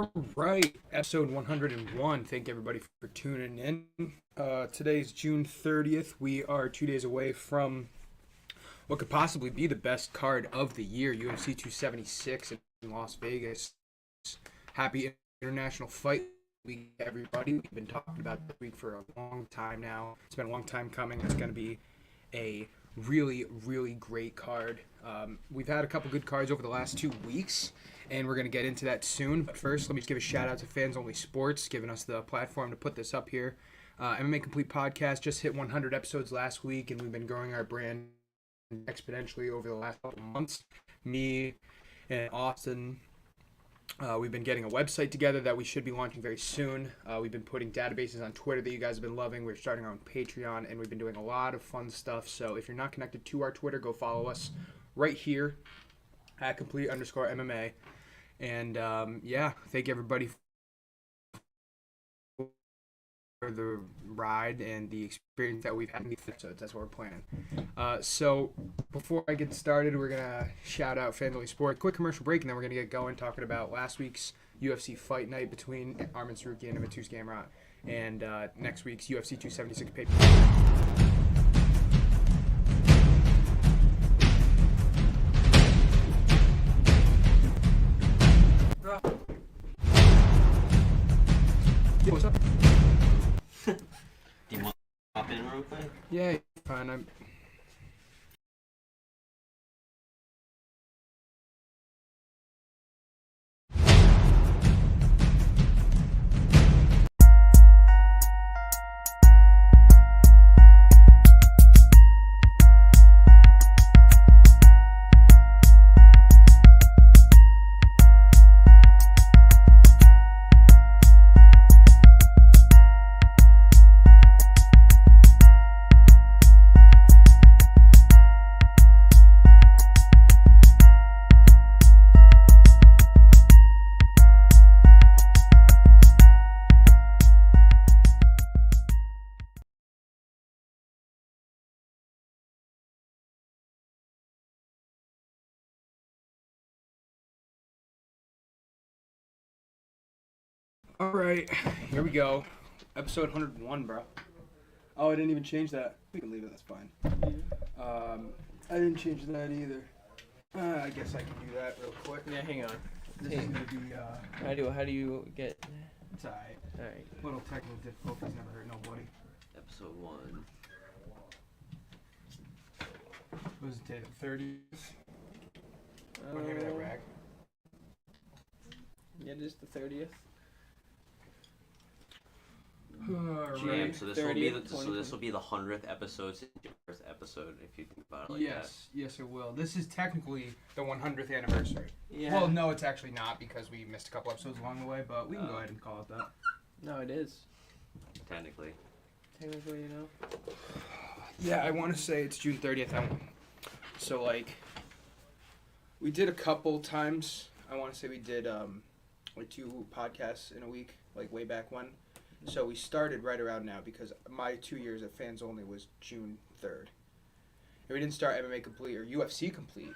All right, episode 101. Thank everybody for tuning in. Today's June 30th. We are 2 days away from what could possibly be the best card of the year, UFC 276 in Las Vegas. Happy International Fight Week, everybody. We've been talking about this week for a long time now. It's been a long time coming. It's going to be a really, really great card. We've had a couple good cards over the last 2 weeks, and we're going to get into that soon. But first, let me just give a shout out to Fans Only Sports, giving us the platform to put this up here. MMA Complete Podcast just hit 100 episodes last week, and we've been growing our brand exponentially over the last couple months. Me and Austin, we've been getting a website together that we should be launching very soon. We've been putting databases on Twitter that you guys have been loving. We're starting our own Patreon, and we've been doing a lot of fun stuff. So if you're not connected to our Twitter, go follow us right here at complete_MMA. And yeah, thank everybody for the ride and the experience that we've had in these episodes. That's what we're planning. So before I get started, we're going to shout out Fans Only Sport. Quick commercial break, and then we're going to get going talking about last week's UFC fight night between Arman Sarukian and Matus Gamrot, and next week's UFC 276 pay-per-view. Yeah, what's up? Do you want to pop in real quick? Yeah, fine. All right, here we go. Episode 101, bro. Oh, I didn't even change that. We can leave it. That's fine. I didn't change that either. I guess I can do that real quick. Yeah, hang on. This is gonna be How do you get? it's alright. Alright. Little technical difficulties never hurt nobody. Episode 1. What was it today? The 30th. Want to hand me that rag? Yeah, it is the 30th. Alright. So this will be 30th, the 100th episode since your first episode, if you think about it like Yes, it will. This is technically the 100th anniversary. Yeah. Well, no, it's actually not because we missed a couple episodes along the way, but we can go ahead and call it that. No, it is. that. Technically. Technically, you know. Yeah, I want to say it's June 30th. So, like, we did a couple times. I want to say we did, like, 2 podcasts in a week, like, way back when. So we started right around now because my 2 years at Fans Only was June 3rd. And we didn't start MMA Complete or UFC Complete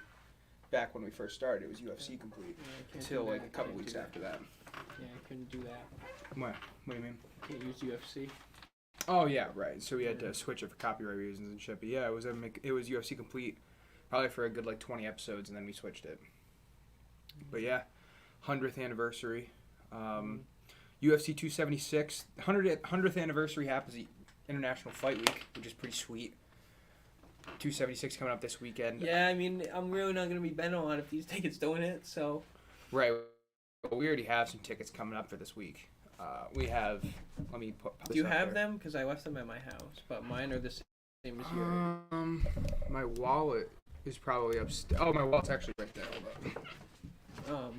back when we first started. It was UFC Complete until, like, a couple weeks after that. Yeah, I couldn't do that. What do you mean? Can't use UFC. Oh, yeah, right. So we had to switch it for copyright reasons and shit. But yeah, it was UFC Complete probably for a good, like, 20 episodes, and then we switched it. But yeah, 100th anniversary. UFC 276, 100th anniversary happens at International Fight Week, which is pretty sweet. 276 coming up this weekend. Yeah, I mean, I'm really not gonna be betting on if these tickets don't hit. So. Right. But we already have some tickets coming up for this week. We have. Let me put. Do you have them? Because I left them at my house, but mine are the same as yours. My wallet is probably upstairs. Oh, my wallet's actually right there. Hold up.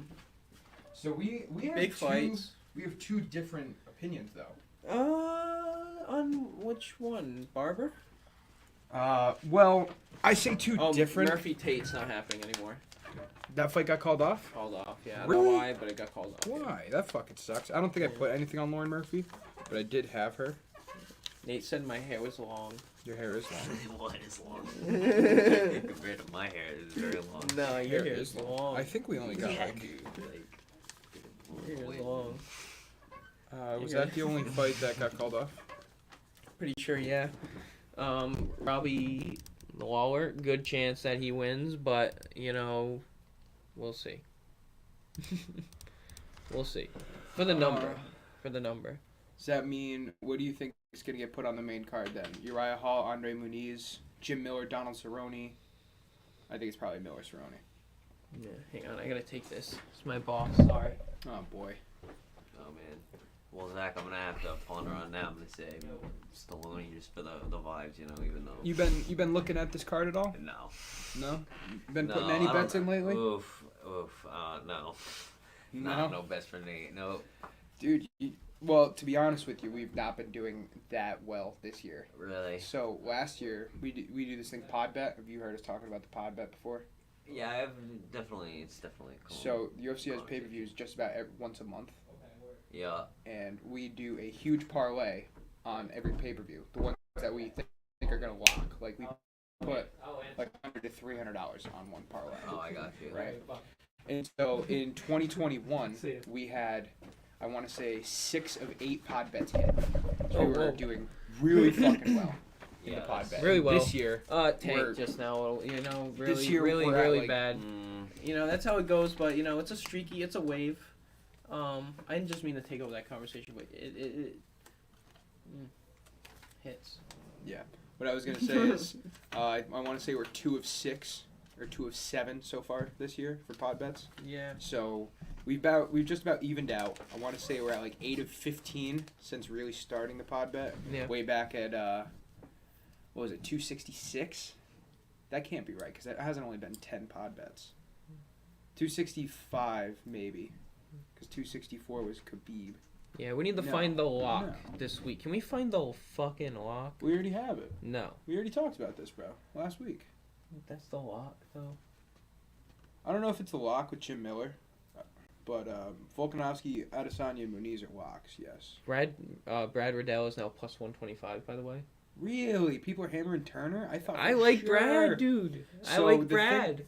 So we have big fights. We have 2 different opinions, though. On which one? Barber? Well, I say 2 different. Murphy Tate's not happening anymore. That fight got called off? Called off, yeah. Really? I don't know why, but it got called off. Why? Yeah. That fucking sucks. I don't think I put anything on Lauren Murphy, but I did have her. Nate said my hair was long. Your hair is long. What is long? Compared to my hair, it is very long. No, your hair is long. I think we only got like years long. Was that the only fight that got called off? Pretty sure, yeah. Robbie Lawler, good chance that he wins, but, we'll see. We'll see. For the number. Does that mean, what do you think is going to get put on the main card then? Uriah Hall, Andre Muniz, Jim Miller, Donald Cerrone. I think it's probably Miller Cerrone. Yeah, hang on, I gotta take this. It's my boss, sorry. Oh, boy. Oh man. Well, Zach, I'm gonna have to ponder on that. I'm gonna say Stallone just for the vibes, even though. You been looking at this card at all? No. No? Been putting any bets in lately? Oof. No. No bets for Nate. No. Dude, well, to be honest with you, we've not been doing that well this year. Really? So last year we do this thing pod bet. Have you heard us talking about the pod bet before? Yeah, I've definitely. It's definitely cool. So UFC has pay-per-views just about once a month. Yeah. And we do a huge parlay on every pay-per-view. The ones that we think are gonna lock. Like we put like $100 to $300 on one parlay. Oh, I got you. Right. And so in 2021 we had, I want to say, 6 of 8 pod bets hit. So we were doing really fucking well in the pod bet. Really well. This year, tanked just now. This year really we're at, like, bad. That's how it goes. But it's a streaky. It's a wave. I didn't just mean to take over that conversation, but it hits. Yeah. What I was gonna say is, I want to say we're 2 of 6 or 2 of 7 so far this year for pod bets. Yeah. So we've just about evened out. I want to say we're at like 8 of 15 since really starting the pod bet. Yeah. Way back at what was it, 266? That can't be right because it hasn't only been 10 pod bets. 265 maybe, because 264 was Khabib. Yeah, we need to find the lock this week. Can we find the fucking lock? We already have it. No. We already talked about this, bro, last week. That's the lock, though. I don't know if it's the lock with Jim Miller, but Volkanovski, Adesanya, Muniz are locks, yes. Brad Riddell is now plus 125, by the way. Really? People are hammering Turner? I like Brad, dude. I like Brad.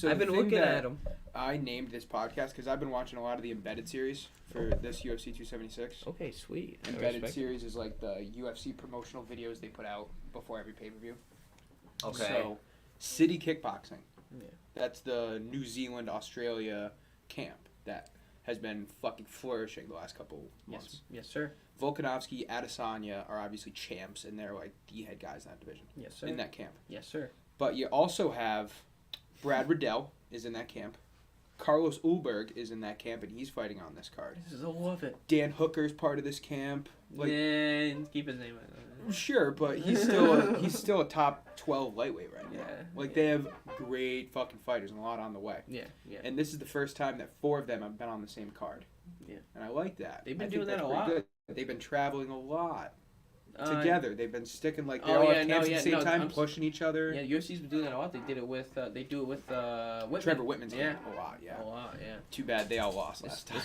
I've been looking at him. I named this podcast because I've been watching a lot of the Embedded series for this UFC 276. Okay, sweet. Embedded series is like the UFC promotional videos they put out before every pay-per-view. Okay. So, City Kickboxing. Yeah. That's the New Zealand, Australia camp that has been fucking flourishing the last couple months. Yes, sir. Volkanovski, Adesanya are obviously champs, and they're like the head guys in that division. Yes, sir. In that camp. Yes, sir. But you also have Brad Riddell is in that camp. Carlos Ulberg is in that camp, and he's fighting on this card. I love it. Dan Hooker's part of this camp. Keep his name. Sure, but he's still a top 12 lightweight right now. Yeah. They have great fucking fighters and a lot on the way. Yeah. And this is the first time that 4 of them have been on the same card. Yeah. And I like that. They've been I doing think that that's a lot. pretty good. They've been traveling a lot. Together, they've been sticking they all have camps at the same time, pushing each other. Yeah, UFC's been doing that a lot. They do it with Whitman. Trevor Whitman's a lot. A lot, yeah. Too bad they all lost last time.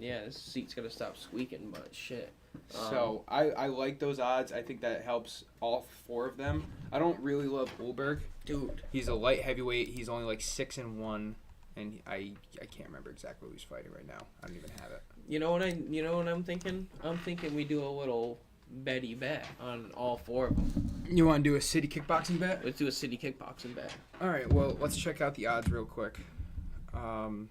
This seat's gonna stop squeaking, but shit. So I like those odds. I think that helps all 4 of them. I don't really love Ulberg, dude. He's a light heavyweight. He's only like 6-1, and I can't remember exactly who he's fighting right now. I don't even have it. You know what I'm thinking? I'm thinking we do a little Betty bet on all 4 of them. You want to do a City Kickboxing bet? Let's do a City Kickboxing bet. All right. Well, let's check out the odds real quick. Odds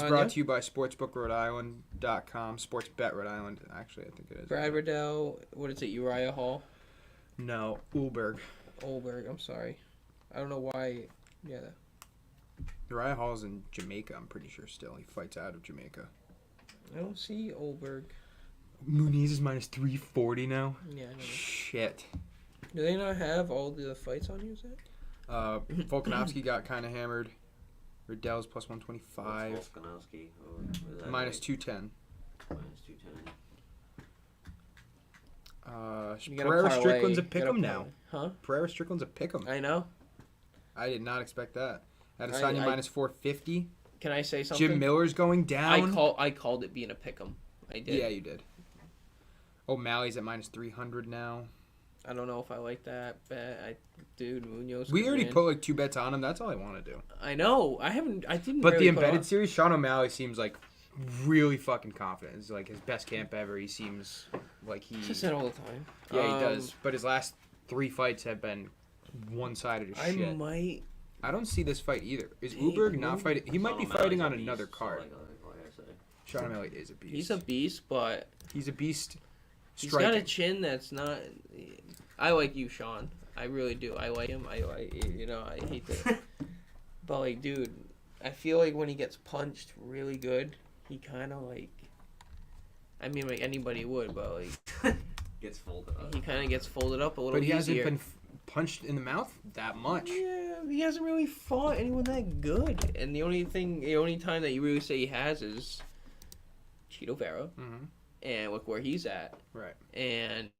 brought to you by SportsbookRhode-Island.com. Sportsbet Rhode Island. Actually, I think it is. Brad Riddell. What is it? Uriah Hall? No, Ulberg. I'm sorry. I don't know why. Yeah. Uriah Hall's in Jamaica, I'm pretty sure still. He fights out of Jamaica. I don't see Ulberg. Muniz is minus 340 now? Yeah, I know. Shit. Do they not have all the fights on you, Zach? Volkanovski got kind of hammered. Riddell's plus 125. Volkanovski? Minus 210. Minus 210. Pereira Strickland's a pick'em now. Huh? Pereira Strickland's a pick'em. I know. I did not expect that. Adesanya minus 450. Can I say something? Jim Miller's going down. I called it being a pick'em. I did. Yeah, you did. O'Malley's at minus 300 now. I don't know if I like that bet. Dude, Munoz. We already put like 2 bets on him. That's all I want to do. I know. I didn't. But really the embedded series, Sean O'Malley seems like really fucking confident. It's like his best camp ever. He seems like he. He says that all the time. Yeah, he does. But his last 3 fights have been one-sided as shit. I don't see this fight either. Is Uberg not fighting? He might be fighting on another card. Sean O'Malley is a beast. He's a beast, but He's a beast. he's Striking. got a chin that's not. I like you, Sean. I really do. I like him. I hate to, but like, dude, I feel like when he gets punched really good, he kind of like. I mean, like anybody would, but like Gets folded up. he kind of gets folded up a little. But he hasn't easier. been punched in the mouth that much. Yeah, he hasn't really fought anyone that good, and the only time that you really say he has is Cheeto Vera, Mm-hmm. and look where he's at. Right. And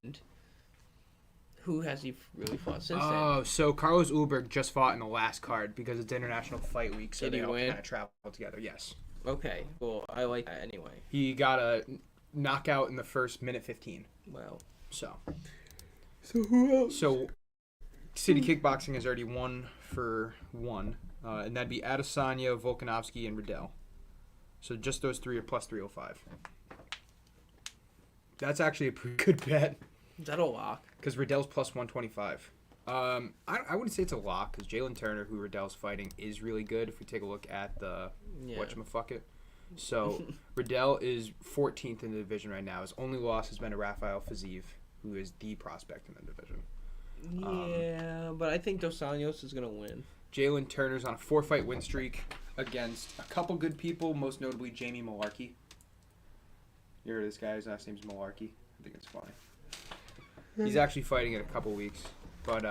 who has he really fought since Oh, so Carlos Uberg just fought in the last card because it's International Fight Week, so Did they he all win? kind of travel together. Yes. then? Okay, well, I like that anyway. He got a knockout in the first minute 15. Well, So who else? So City Kickboxing has already won for one, and that'd be Adesanya, Volkanovski, and Riddell. So just those 3 are plus 305. That's actually a pretty good bet Is that a lock? because Riddell's plus 125. I wouldn't say it's a lock because Jalen Turner, who Riddell's fighting, is really good. If we take a look at the Yeah. whatchamaffucket. So Riddell is 14th in the division right now. His only loss has been to Rafael Fiziev, who is the prospect in the division. Yeah, but I think Dos Anjos is gonna win. Jalen Turner's on a 4-fight win streak against a couple good people, most notably Jamie Malarkey. You heard of this guy? His last name's Malarkey. I think it's funny. He's actually fighting in a couple weeks, but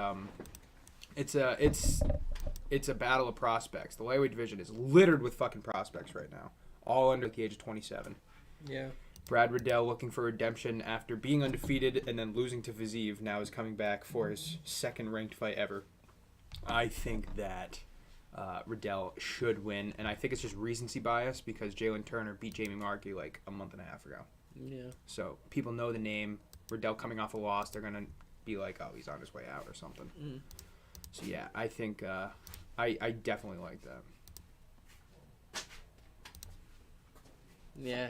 it's a battle of prospects. The lightweight division is littered with fucking prospects right now, all under the age of 27. Yeah. Brad Riddell, looking for redemption after being undefeated and then losing to Fiziev, now is coming back for his second ranked fight ever. I think that Riddell should win, and I think it's just recency bias because Jalen Turner beat Jamie Markey like a month and a half ago. Yeah. So people know the name. Riddell coming off a loss, they're going to be like, oh, he's on his way out or something. Mm. So yeah, I think I definitely like that. Yeah.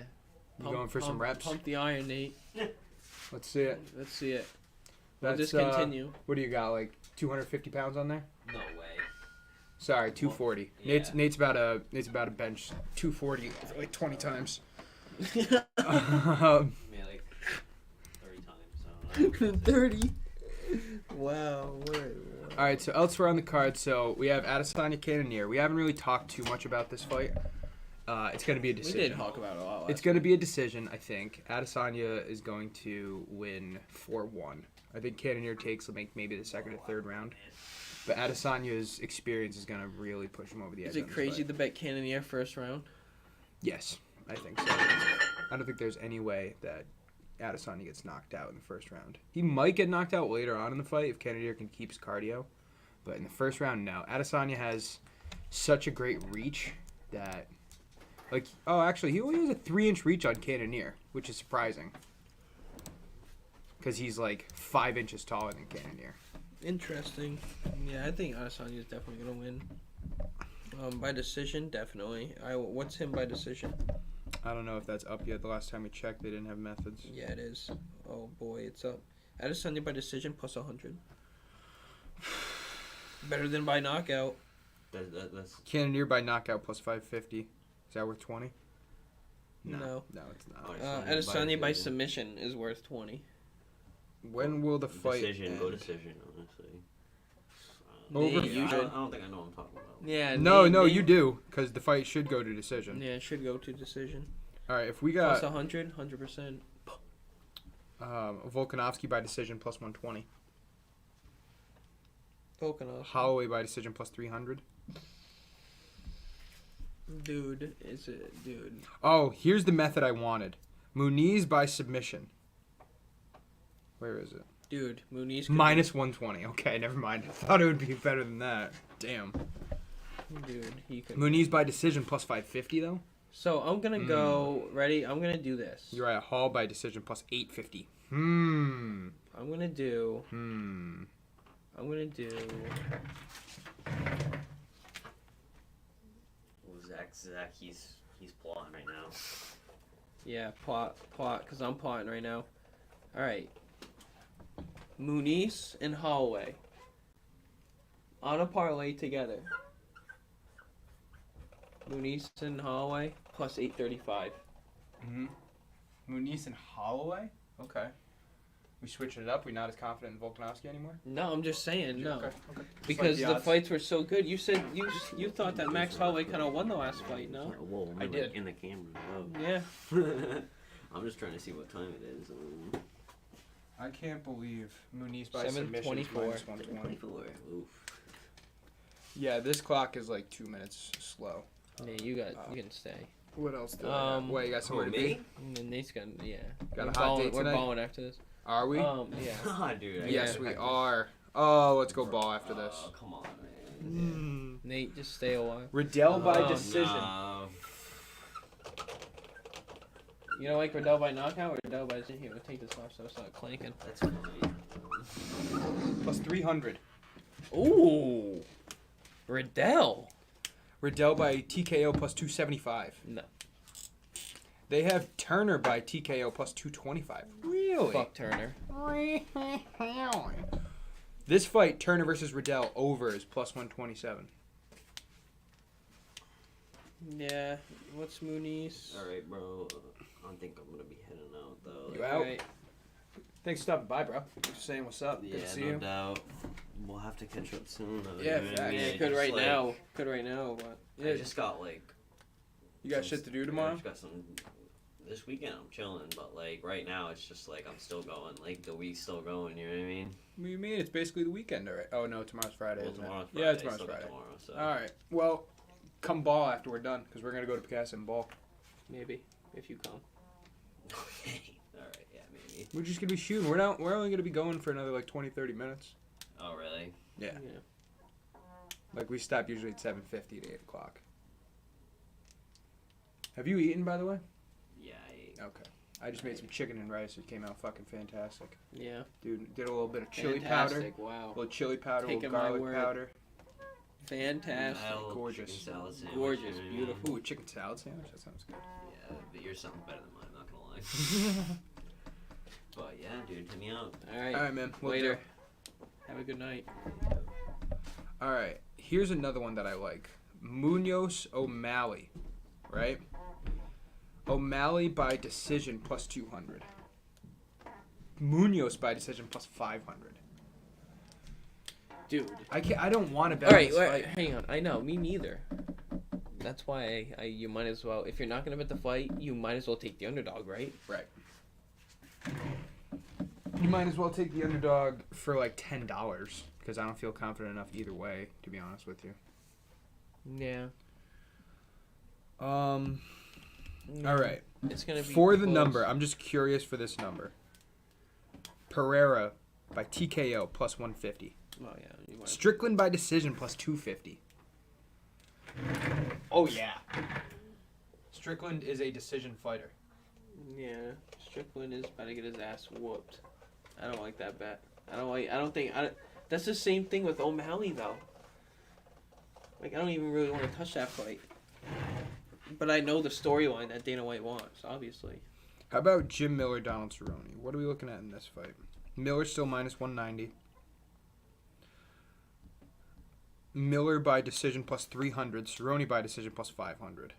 You going for some reps? Pump the iron, Nate. Let's see it. Let's see it. We'll That's, just continue. What do you got, like 250 pounds on there? No way. Sorry, 240. Yeah. Nate's about to bench 240 for like 20 times. Yeah, like 30 times. I don't know. 30. Wow. All right, so elsewhere on the card, so we have Adesanya Cannonier. We haven't really talked too much about this fight. It's going to be a We decision. did talk about it a lot. It's going to be a decision, I think. Adesanya is going to win 4-1. I think Cannonier takes maybe the second or third round. But Adesanya's experience is going to really push him over the edge. Is it on this crazy fight. to bet Cannonier first round? Yes, I think so. I don't think there's any way that Adesanya gets knocked out in the first round. He might get knocked out later on in the fight if Cannonier can keep his cardio. But in the first round, no. Adesanya has such a great reach that... actually, he only has a 3-inch reach on Cannonier, which is surprising. Because he's like 5 inches taller than Cannonier. Interesting. Yeah, I think Adesanya is definitely gonna win. By decision, definitely. What's him by decision? I don't know if that's up yet. The last time we checked, they didn't have methods. Yeah, it is. Oh boy, it's up. Adesanya by decision plus 100. Better than by knockout. That's Cannonier by knockout plus 550. Is that worth 20? No. No, it's not. Adesanya by submission is worth 20. When will the fight decision. end? Go decision, honestly. Over- You I should. don't think I know what I'm talking about. Yeah. No, Nate- you do, because the fight should go to decision. Yeah, it should go to decision. All right, if we Plus got 100%. Volkanovski by decision plus 120, Volkanovski. Holloway by decision plus 300. Dude, is it, dude? Oh, here's the method I wanted. Muniz by submission. Where is it? Dude, Muniz. could Minus 120. Okay, never mind. I thought it would be better than that. Damn. be- Dude, he could. Muniz by decision plus 550 though. So I'm gonna go. Ready? I'm gonna do this. Uriah Hall by decision plus 850. I'm gonna do. Hmm. I'm gonna do. Zach, he's He's plotting right now. Yeah, plot, because I'm plotting right now. All right. Muniz and Holloway on a parlay together. Muniz and Holloway plus 835. Mm-hmm. Muniz and Holloway? Okay. We switching it up? We're not as confident in Volkanovski anymore? No, I'm just saying no. Okay. Because Like the odds. fights were so good. You said you thought that Max Holloway kind of won the last fight, no? Whoa, I did. In the camera. Oh. Yeah. I'm just trying to see what time it is. I can't believe Muniz by 7:24. submission is minus 120. Oof. Yeah, this clock is like 2 minutes slow. Yeah, you can stay. What else do I have? Wait, you got somewhere to be? And then Nate's gonna Got we're a hot balling, date we're tonight? balling after this. Are we? Yeah. Ah, dude. Yes, we are. Oh, let's go ball after this. Oh, come on, man. Nate, just stay a while. Riddell by Oh, decision. No. You don't like Riddell by knockout or Riddell by decision? Here, we'll take this off so it's not clanking. That's fine. Plus 300. Ooh, Riddell. Riddell by TKO plus 275. No, They have Turner by TKO plus 225. Really? fuck Turner. This fight, Turner versus Riddell, over is plus 127. Yeah, what's Muniz? All right, bro. I think I'm gonna be heading out though. You out? Thanks for stopping by, bro. Just saying what's up. Yeah, Good to see no you. doubt. We'll have to catch up soon. Though, Yeah, you know what I facts. mean? Yeah, I could just, right like, now. Could right now, but I just got like. You got shit to do tomorrow? I just got some. This weekend I'm chilling, but like right now it's just like I'm still going. Like the week's still going. You know what I mean? What do you mean? It's basically the weekend, all right? Oh, no, tomorrow's Friday, Well, isn't tomorrow's it? Friday. Yeah, tomorrow's still got Friday. Tomorrow, so. All right. Well, come ball after we're done, because we're going to go to Picasso and ball. maybe if you come. Okay. All right. Yeah, maybe. We're just going to be shooting. We're only going to be going for another, like, 20, 30 minutes. Oh really? Yeah. Like, we stop usually at 7:50 to 8 o'clock. Have you eaten, by the way? Yeah. Okay. I just made some chicken and rice. It came out fucking fantastic. Yeah. Dude, did a little bit of chili powder. Fantastic. Wow. A little chili powder, a Taking little my garlic word. powder. Fantastic. Mild gorgeous. chicken salad sandwich, Gorgeous, you know what I mean? beautiful. Ooh, a chicken salad sandwich? That sounds good. Yeah, but you're something better than mine. I'm not gonna lie. But yeah, dude, hit me up. All right. All right, man. We'll Later. do. Have a good night. All right. Here's another one that I like. Munoz O'Malley, right? O'Malley by decision plus 200. Munoz by decision plus 500. Dude. I don't want to bet All on right, this wait, fight. hang on. I know, me neither. That's why you might as well, if you're not going to bet the fight, you might as well take the underdog, right? Right. You might as well take the underdog for like $10 because I don't feel confident enough either way, to be honest with you. Yeah. All right. It's going to be For the close. number, I'm just curious for this number. Pereira by TKO plus 150. Oh, yeah. You might. Strickland by decision plus 250. Oh, yeah. Strickland is a decision fighter. Yeah. Strickland is about to get his ass whooped. I don't like that bet. That's the same thing with O'Malley, though. Like, I don't even really want to touch that fight. But I know the storyline that Dana White wants, obviously. How about Jim Miller, Donald Cerrone? What are we looking at in this fight? Miller's still minus 190. Miller by decision plus 300. Cerrone by decision plus 500.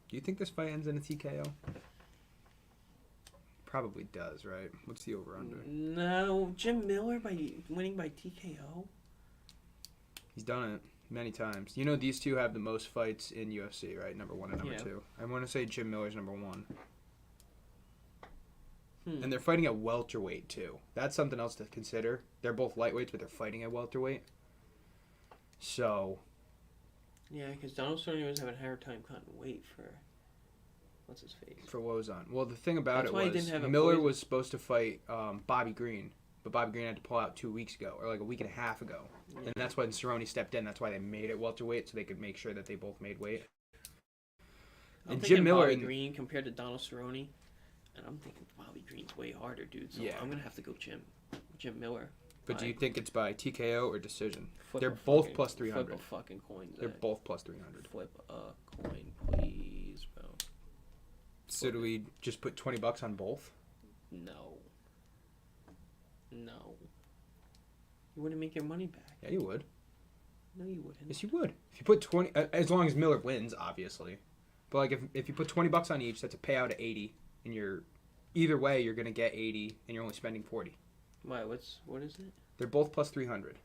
Do you think this fight ends in a TKO? Probably does, right? What's the over-under? No, Jim Miller winning by TKO? He's done it many times. You know these two have the most fights in UFC, right? Number 1 and number Yeah. 2. I want to say Jim Miller's number 1. Hmm. And they're fighting at welterweight, too. That's something else to consider. They're both lightweights, but they're fighting at welterweight. So, Yeah, because Donald Cerrone was having a hard time cutting weight for what's his face. for Lozon. Well, the thing about That's it why he was didn't have a Miller poison. was supposed to fight Bobby Green, but Bobby Green had to pull out 2 weeks ago, or like a week and a half ago. Yeah. And that's when Cerrone stepped in. That's why they made it welterweight, so they could make sure that they both made weight. I'm And thinking Jim Miller Bobby in- Green compared to Donald Cerrone, and I'm thinking Bobby Green's way harder, dude. So Yeah. I'm gonna have to go Jim Miller. But do you think it's by TKO or decision? Flip They're a both fucking- plus 300. Flip a fucking coin. They're Zach. both plus 300. Flip a coin, please, bro. So do we just put $20 on both? No. You wouldn't make your money back. Yeah, you would. No, you wouldn't. Yes, you would. If you put 20, as long as Miller wins, obviously. But like if you put $20 on each, that's a payout of 80, and either way you're gonna get 80, and you're only spending 40. Why? What is it? They're both plus 300.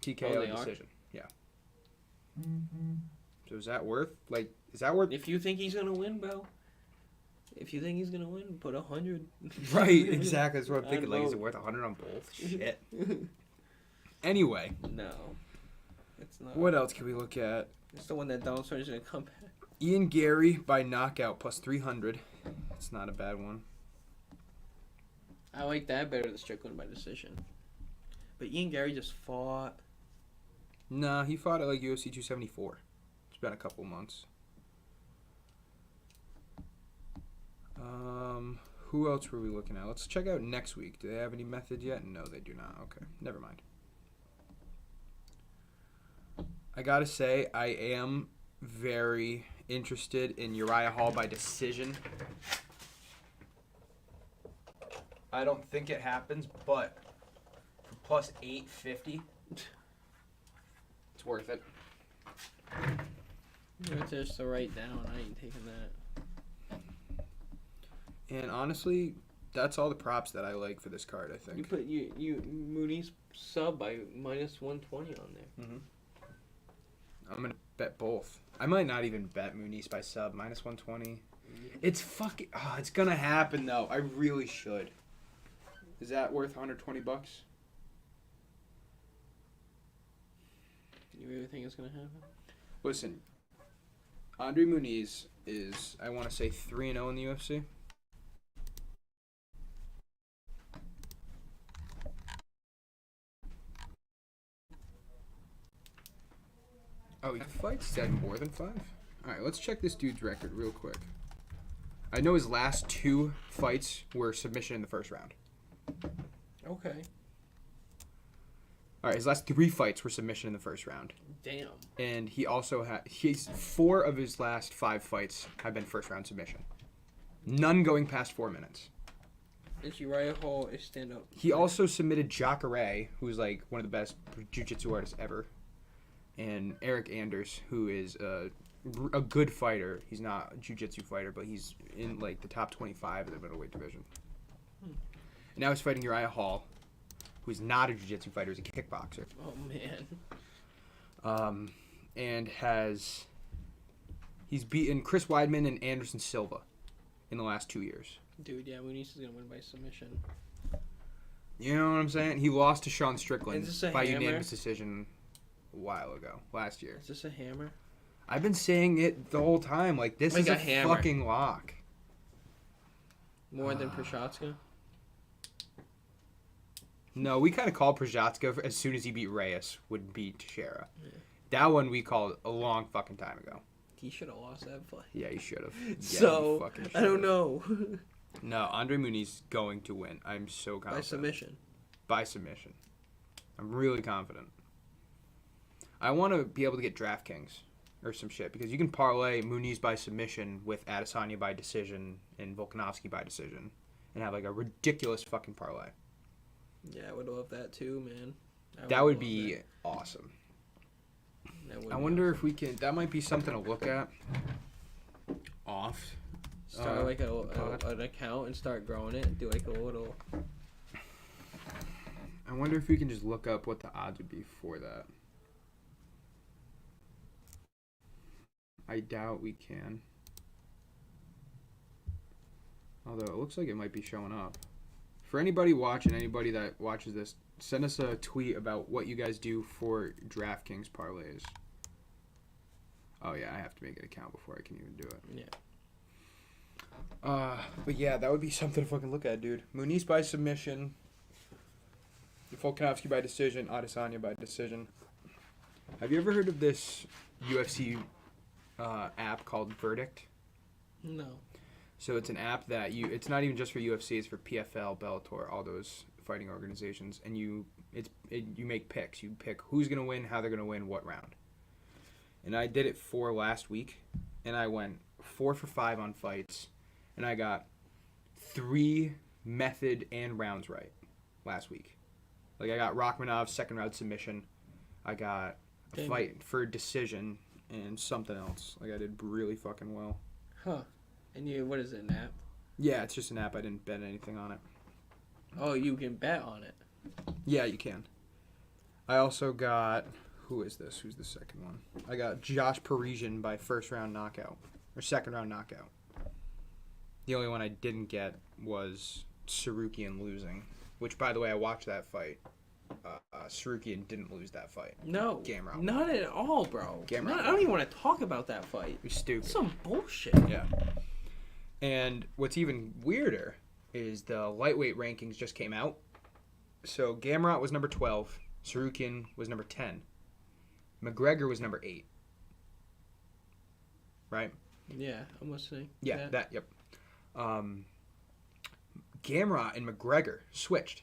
TKO decision. Yeah. So is that worth? If you think he's gonna win, bro. If you think he's gonna win, put 100. Right, exactly. That's what I'm thinking. I'd Like, is vote. it worth 100 on both? Shit. Anyway, No, it's not. what else can we look at? It's the one that Donald Sterling is gonna come back. Ian Gary by knockout plus 300. It's not a bad one. I like that better than Strickland by decision. But Ian Gary just fought. Nah, he fought at like UFC 274. It's been a couple months. Who else were we looking at? Let's check out next week. Do they have any method yet? No, they do not. Okay, never mind. I gotta say, I am very interested in Uriah Hall by decision. I don't think it happens, but for plus 850, it's worth it. It's just to write down. I ain't taking that. And honestly, that's all the props that I like for this card, I think. You put you Mooney's sub by minus 120 on there. Mm-hmm. I'm going to bet both. I might not even bet Muniz by sub, minus 120. It's fucking... Oh, it's going to happen, though. I really should. Is that worth $120? You really think it's gonna happen? Listen, Andre Muniz is, I want to say, 3-0 in the UFC. Oh, he fights at more than 5? Alright, let's check this dude's record real quick. I know his last 2 fights were submission in the first round. Okay. Alright, his last 3 fights were submission in the first round. Damn. And he also he's 4 of his last 5 fights have been first round submission. None going past 4 minutes. Is Uriah Hall a stand-up? He also submitted Jacare, who's like one of the best jiu-jitsu artists ever. And Eric Anders, who is a good fighter. He's not a jiu-jitsu fighter, but he's in like the top 25 of the middleweight division. And now he's fighting Uriah Hall, who's not a jiu-jitsu fighter, he's a kickboxer. Oh man. And he's beaten Chris Weidman and Anderson Silva in the last 2 years. Dude, yeah, Muniz is gonna win by submission. You know what I'm saying? He lost to Sean Strickland Is this a by hammer? unanimous decision a while ago, last year. Is this a hammer? I've been saying it the whole time. Like, this Like is a a hammer. fucking lock. More than Prochazka? No, we kind of called Prochazka as soon as he beat Reyes, would beat Teixeira. Yeah. That one we called a long fucking time ago. He should have lost that fight. Yeah, he should have. So, I don't know. No, Andre Muniz is going to win. I'm so confident. By submission. By submission. I'm really confident. I want to be able to get DraftKings or some shit because you can parlay Muniz by submission with Adesanya by decision and Volkanovski by decision and have like a ridiculous fucking parlay. Yeah, I would love that too, man. That would be awesome. That I wonder if we can... That might be something to look at. Off. Start like an account and start growing it. Do like a little... I wonder if we can just look up what the odds would be for that. I doubt we can. Although it looks like it might be showing up. For anybody watching, anybody that watches this, send us a tweet about what you guys do for DraftKings parlays. Oh yeah, I have to make an account before I can even do it. Yeah. But yeah, that would be something to fucking look at, dude. Muniz by submission. Volkanovski by decision. Adesanya by decision. Have you ever heard of this UFC app called Verdict? No. So it's an app that it's not even just for UFC, it's for PFL, Bellator, all those fighting organizations, and you make picks. You pick who's gonna win, how they're gonna win, what round. And I did it for last week, and I went 4 for 5 on fights, and I got 3 method and rounds right last week. Like, I got Rachmanov's second round submission. I got a fight for decision and something else. Like, I did really fucking well. Huh. And you, what is it, an app? Yeah, it's just an app. I didn't bet anything on it. Oh, you can bet on it. Yeah, you can. I also got... Who is this? Who's the second one? I got Josh Parisian by first round knockout. Or second round knockout. The only one I didn't get was Sarukian losing. Which, by the way, I watched that fight. Sarukian didn't lose that fight. No. Gamrot. Not at all, bro. Gamrot. I don't even want to talk about that fight. You're stupid. It's some bullshit. Yeah. And what's even weirder is the lightweight rankings just came out. So Gamrot was number 12. Sarukian was number 10. McGregor was number 8. Right? Yeah, I'm listening. Yeah, yep. Gamrot and McGregor switched.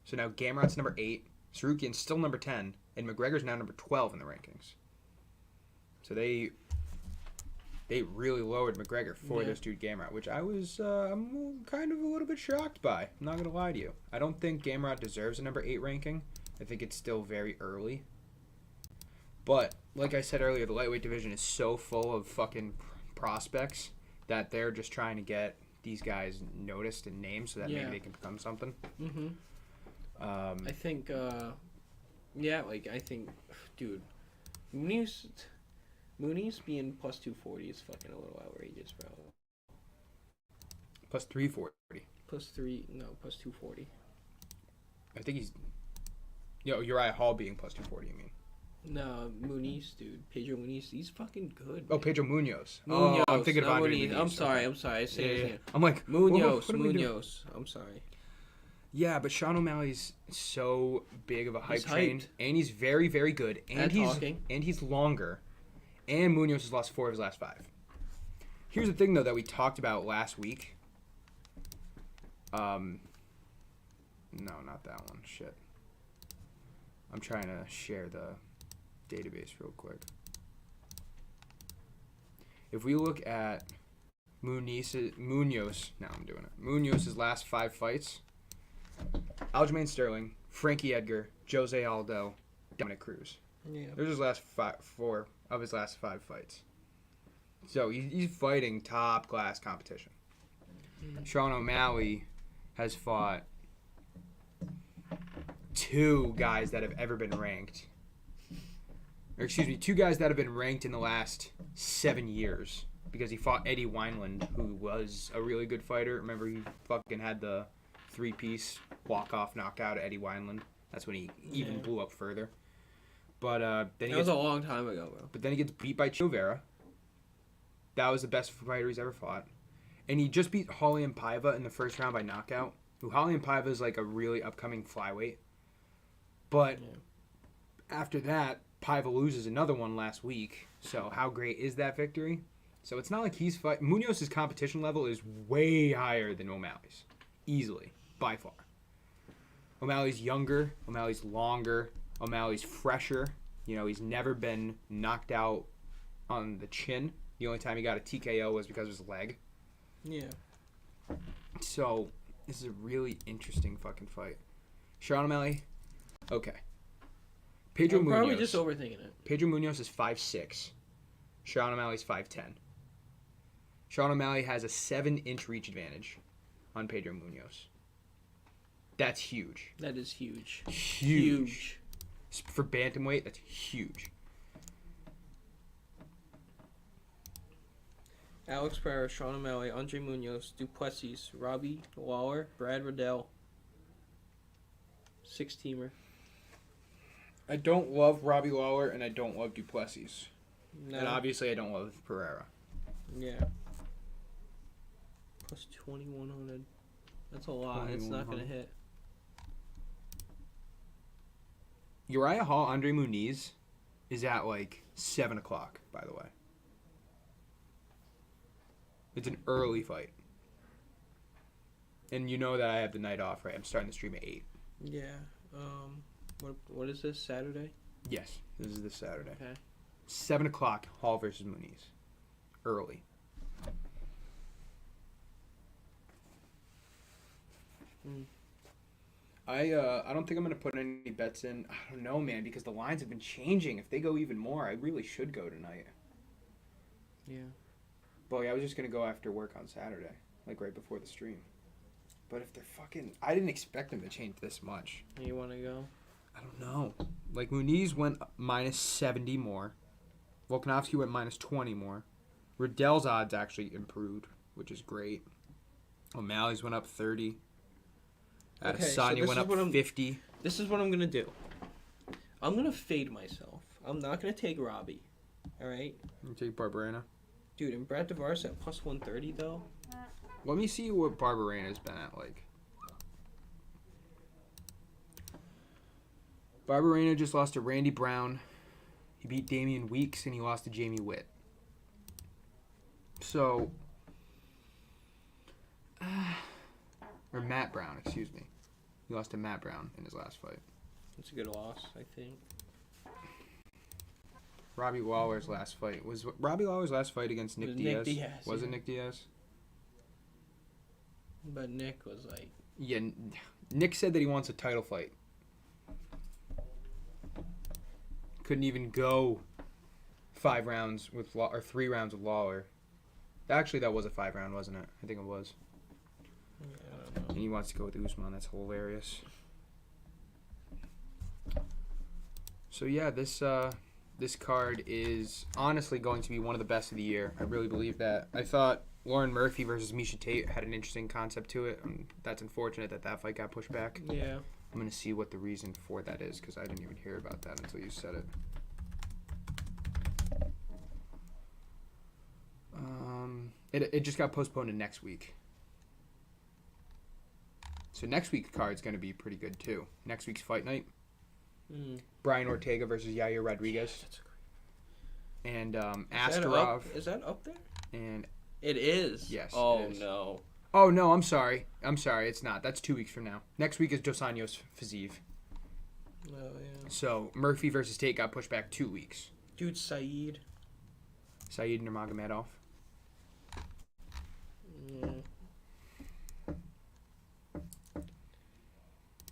So now Gamrot's number 8, Sarukian's still number 10, and McGregor's now number 12 in the rankings. So they really lowered McGregor for this dude Gamrot, which I'm kind of a little bit shocked by. I'm not going to lie to you. I don't think Gamrot deserves a number 8 ranking. I think it's still very early. But, like I said earlier, the lightweight division is so full of fucking prospects that they're just trying to get these guys noticed and named so that maybe they can become something. Mm-hmm. I think, dude, Mooney's being plus 240 is fucking a little outrageous, bro. Plus 340. Plus 240. I think he's... Uriah Hall being plus 240, you mean? No, Muniz, dude. Pedro Muniz, he's fucking good, man. Oh, Pedro Munoz. Munoz. Oh, I'm thinking of Andre Muniz. Muniz. I'm sorry. I say his name. I'm like, Munoz. what Munoz. I'm sorry. Yeah, but Sean O'Malley's so big of a hype train, hyped. and he's very, very good, and talking. he's longer, and Munoz has lost 4 of his last 5. Here's the thing, though, that we talked about last week. No, not that one. Shit. I'm trying to share the database real quick. If we look at Munoz's last 5 fights: Aljamain Sterling, Frankie Edgar, Jose Aldo, Dominic Cruz. Yeah. There's his last 4 of his last 5 fights. So he's fighting top class competition. Mm-hmm. Sean O'Malley has fought 2 guys that have ever been ranked. Or excuse me, 2 guys that have been ranked in the last 7 years. Because he fought Eddie Wineland, who was a really good fighter. Remember, he fucking had the 3-piece walk-off knockout at Eddie Wineland. That's when he even blew up further. But then that was a long time ago, bro. But then he gets beat by Chino Vera. That was the best fighter he's ever fought. And he just beat Raulian Paiva in the first round by knockout. Who Raulian Paiva is like a really upcoming flyweight. But after that, Paiva loses another one last week. So how great is that victory? So it's not like he's fighting. Munoz's competition level is way higher than O'Malley's. Easily. By far. O'Malley's younger. O'Malley's longer. O'Malley's fresher. He's never been knocked out on the chin. The only time he got a TKO was because of his leg. Yeah. So, this is a really interesting fucking fight. Sean O'Malley, okay. Pedro I'm Munoz. probably just overthinking it. Pedro Munoz is 5'6". Sean O'Malley's 5'10". Sean O'Malley has a 7-inch reach advantage on Pedro Munoz. That's huge. That is huge. Huge. For bantamweight, that's huge. Alex Pereira, Sean O'Malley, Andre Munoz, Duplessis, Robbie Lawler, Brad Riddell. 6-teamer. I don't love Robbie Lawler, and I don't love Duplessis. No. And obviously I don't love Pereira. Yeah. Plus 2,100. That's a lot. It's not going to hit. Uriah Hall, Andre Muniz is at like 7 o'clock, by the way. It's an early fight. And you know that I have the night off, right? I'm starting the stream at 8. Yeah. What is this, Saturday? Yes, this is this Saturday. Okay. 7 o'clock, Hall versus Muniz. Early. I don't think I'm gonna put any bets in. I don't know, man, because the lines have been changing. If they go even more, I really should go tonight. Yeah. But yeah, I was just gonna go after work on Saturday, like right before the stream. But if they're fucking, I didn't expect them to change this much. You want to go? I don't know. Like Muniz went minus 70 more. Volkanovski went minus 20 more. Riddell's odds actually improved, which is great. O'Malley's went up 30. Adesanya went up 50. This is what I'm going to do. I'm going to fade myself. I'm not going to take Robbie. All right? You take Barberena. Dude, and Brad Tavares at plus 130, though? Let me see what Barberena's been at, like. Barberena just lost to Randy Brown. He beat Damian Weeks, and he lost to Jamie Witt. So... or Matt Brown, excuse me. He lost to Matt Brown in his last fight. It's a good loss, I think. Robbie Lawler's last fight. Was Robbie Lawler's last fight against Nick Diaz? Was it Nick Diaz? But Nick was like... Yeah, Nick said that he wants a title fight. Couldn't even go 5 rounds with or 3 rounds with Lawler. Actually, that was a 5-round, wasn't it? I think it was. I don't know. And he wants to go with Usman. That's hilarious. So yeah, this card is honestly going to be one of the best of the year. I really believe that. I thought Lauren Murphy versus Miesha Tate had an interesting concept to it. That's unfortunate that fight got pushed back. Yeah. I'm going to see what the reason for that is because I didn't even hear about that until you said it. It just got postponed to next week. So next week's card is going to be pretty good too. Next week's fight night. Brian Ortega versus Yair Rodriguez. And Askarov. Is that up there? And it is. Yes. Oh, it is. no. Oh, no, I'm sorry. It's not. That's 2 weeks from now. Next week is Dos Anjos Fiziev. Oh, yeah. So Murphy versus Tate got pushed back 2 weeks. Dude, Saeed Nurmagomedov.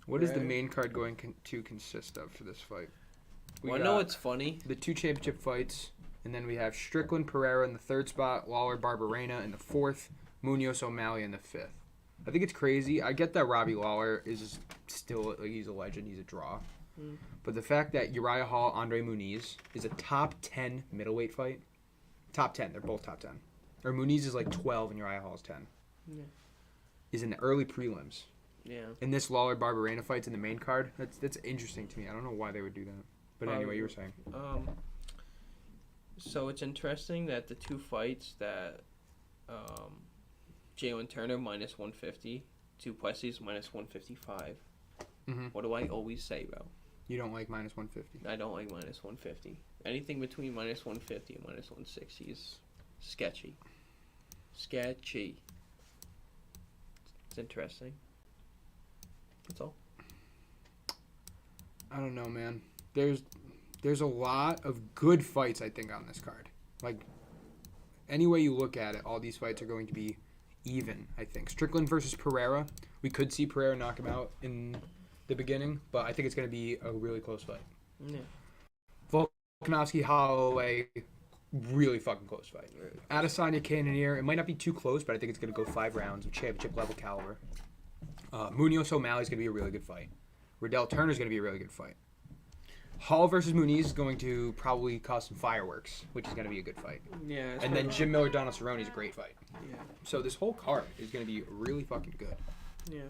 What is the main card going to consist of for this fight? I know it's funny. The 2 championship fights, and then we have Strickland Pereira in the 3rd spot, Lawler Barberena in the 4th, Munoz O'Malley in the 5th. I think it's crazy. I get that Robbie Lawler is still, he's a legend, he's a draw. But the fact that Uriah Hall, Andre Muniz is a top 10 middleweight fight, top 10, they're both top 10. Or Muniz is like 12 and Uriah Hall is 10. Yeah. Is in the early prelims. Yeah. And this Lawler Barberena fight's in the main card. That's interesting to me. I don't know why they would do that. But anyway, you were saying. So it's interesting that the 2 fights that Jalen Turner minus 150, Duplessis minus 155. Mm-hmm. What do I always say, bro? You don't like minus 150. I don't like minus 150. Anything between minus 150 and minus 160 is sketchy. Sketchy. It's interesting. That's all. I don't know, man. There's a lot of good fights, I think, on this card. Like, any way you look at it, all these fights are going to be even, I think. Strickland versus Pereira. We could see Pereira knock him out in the beginning, but I think it's going to be a really close fight. Yeah. Volkanovski Holloway, really fucking close fight. Adesanya Cannonier, it might not be too close, but I think it's going to go 5 rounds of championship level caliber. Munoz O'Malley is going to be a really good fight. Riddell Turner is going to be a really good fight. Hall versus Muniz is going to probably cause some fireworks, which is going to be a good fight. Yeah. And then Jim Miller Donald Cerrone is a great fight. Yeah. So this whole card is going to be really fucking good. Yeah.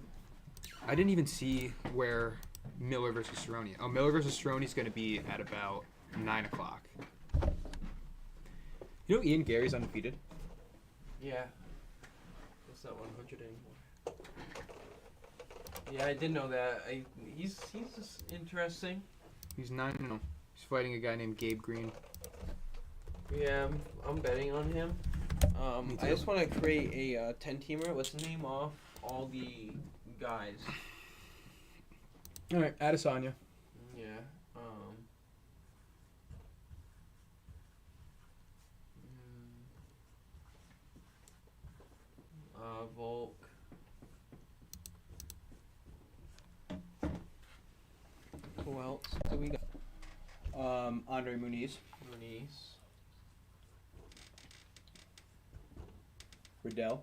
I didn't even see where Miller versus Cerrone. Oh, Miller versus Cerrone is going to be at about 9 o'clock. You know Ian Gary's undefeated? Yeah. It's not 100 anymore. Yeah, I did know that. He's just interesting. He's 9-0. He's fighting a guy named Gabe Green. Yeah, I'm betting on him. I just want to create a 10-teamer. Let's name off all the guys. All right, Adesanya. Yeah. Volk. else do we got? Andre Muniz. Riddell.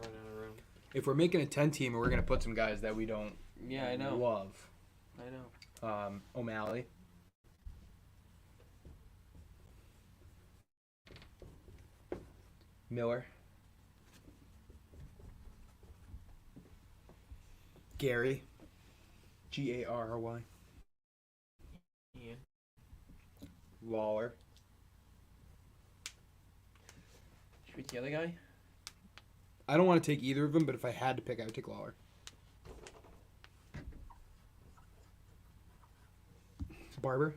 Run out of room. If we're making a 10-team, we're going to put some guys that we don't Yeah, I know. love. I know. O'Malley. Miller. Gary. Garry. Yeah. Lawler. Should we take the other guy? I don't want to take either of them, but if I had to pick, I would take Lawler. Barber.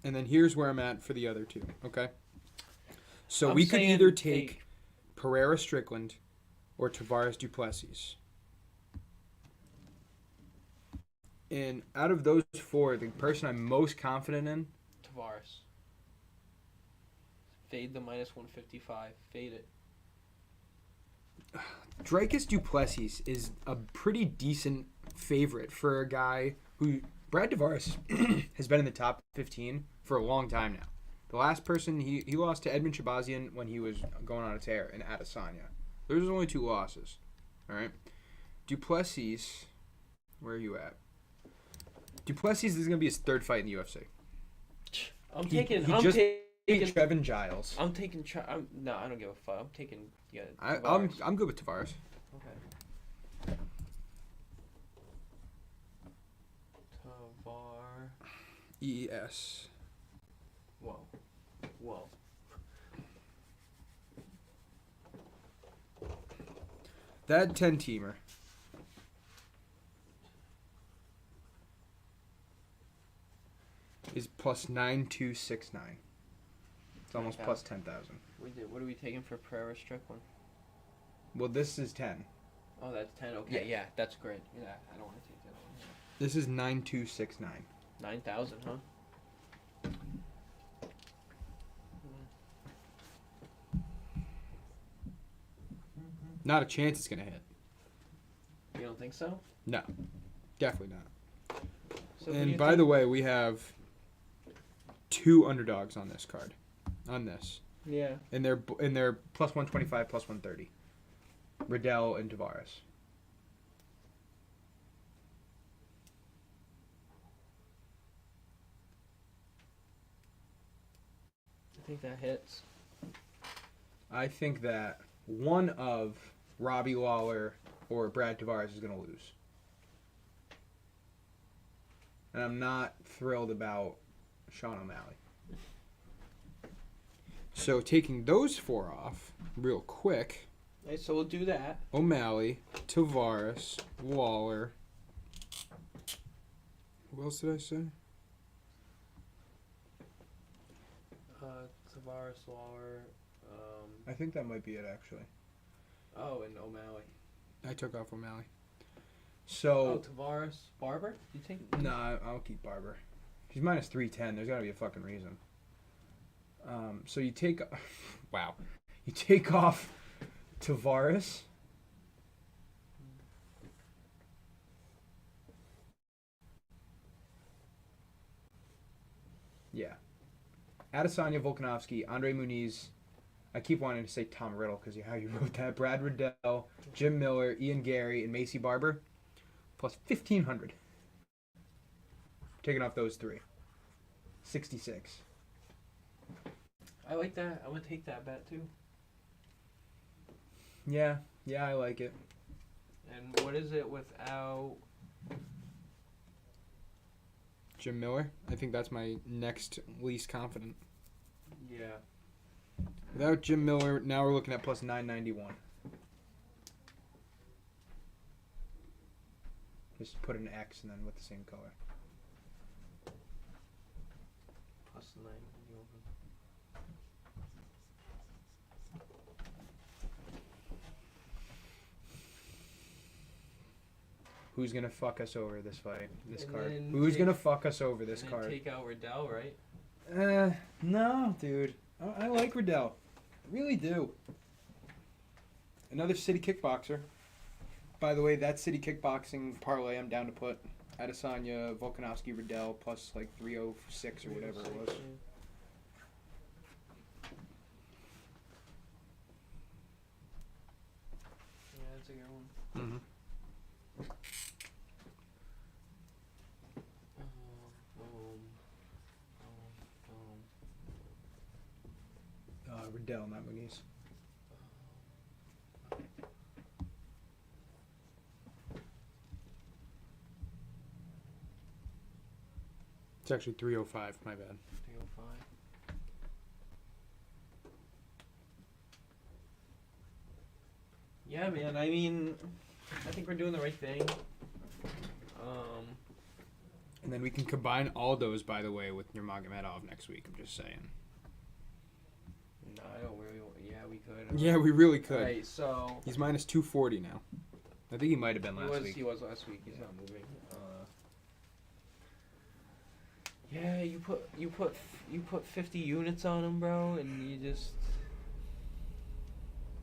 And then here's where I'm at for the other two, okay? So I'm we could saying either take Pereira Strickland or Tavares Duplessis. And out of those four, the person I'm most confident in, Tavares. Fade the minus 155. Fade it. Dricus Duplessis is a pretty decent favorite for a guy who... Brad Tavares has been in the top 15 for a long time now. The last person, he lost to Edmund Shabazian when he was going on a tear in Adesanya. There's only 2 losses. All right? Duplessis, where are you at? Duplessis is going to be his 3rd fight in the UFC. I'm He taking Trevin Giles. no, I don't give a fuck. I'm taking I'm good with Tavares. Okay. Tavar. ES. Whoa. That 10-teamer is plus 9269. It's almost plus 10,000. What are we taking for Pereira Strickland? Well, this is 10. Oh, that's 10. Okay, yeah, that's great. Yeah, I don't want to take that one. This is 9269. 9,000, huh? Not a chance it's going to hit. You don't think so? No. Definitely not. So And by the way, we have 2 underdogs on this card. On this. Yeah. And they're plus 125, plus 130. Riddell and Tavares. I think that hits. I think that one of Robbie Lawler or Brad Tavares is going to lose. And I'm not thrilled about Sean O'Malley. So taking those 4 off real quick. Right, so we'll do that. O'Malley, Tavares, Lawler. Who else did I say? Tavares, Lawler. I think that might be it, actually. Oh, and O'Malley. I took off O'Malley. Oh, So, Tavares, Barber. You think? no, I'll keep Barber. He's minus 310. There's got to be a fucking reason. So you take... Wow. You take off Tavares. Yeah. Adesanya, Volkanovski, Andre Muniz. I keep wanting to say Tom Riddle because how you wrote that. Brad Riddell, Jim Miller, Ian Gary, and Macy Barber. Plus 1,500. Taking off those 3. 66. I like that. I would take that bet too. Yeah, I like it. And what is it without? Jim Miller. I think that's my next least confident. Yeah. Without Jim Miller, now we're looking at plus 991. Just put an X and then with the same color. Plus 9. Who's gonna fuck us over this fight? This And card. then Who's take- gonna fuck us over this And card? take out Riddell, right? No, dude. I like Riddell. really do. Another city kickboxer. By the way, that city kickboxing parlay I'm down to put Adesanya, Volkanovski, Riddell plus like 306 or whatever it was. Yeah, that's a good one. Mm-hmm. Riddell, not Muniz. It's actually 305. My bad. 305. Yeah, man. I mean, I think we're doing the right thing. And then we can combine all those, by the way, with Nurmagomedov next week. I'm just saying. No, I don't really. Yeah, we could. Yeah, we really could. Right, so He's minus 240 now. I think he might have been last week. He was last week. He's not moving. Yeah, you put 50 units on him, bro, and you just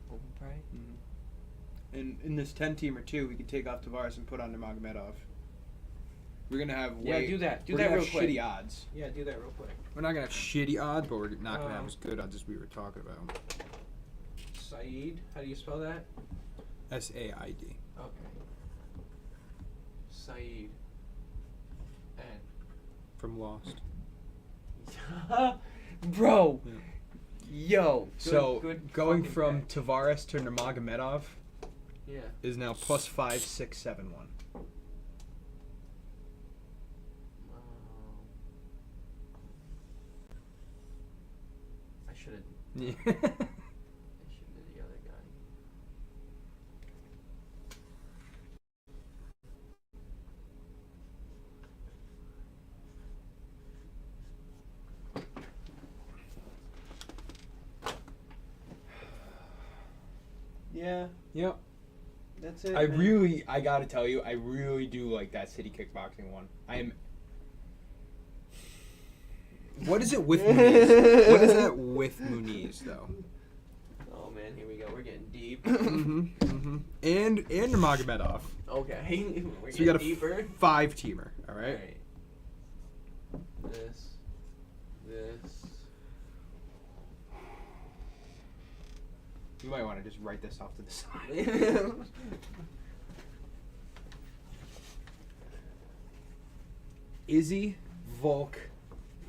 hope and pray. Mm-hmm. And in this 10-teamer too, we could take off Tavares and put on Nurmagomedov. We're gonna have do that. Do we're that gonna real have quick. shitty odds. Yeah, do that real quick. We're not gonna have shitty odds, but we're not gonna have as good odds as we were talking about. Saeed, how do you spell that? SAID. Okay. Saeed. N. From Lost. Bro. Yeah. Yo. Good going fucking from pick. Tavares to Nurmagomedov Yeah. is now plus 5671. I should have. Yeah. I should have did the other guy. Yeah, Yep. that's it. I gotta tell you, I really do like that city kickboxing one. I am. What is it with Muniz? What is that with Muniz though? Oh man, here we go. We're getting deep. And Nurmagomedov. Okay, we're So we got a getting deeper. 5-teamer. All right. Alright. This. You might want to just write this off to the side. Izzy, Volk,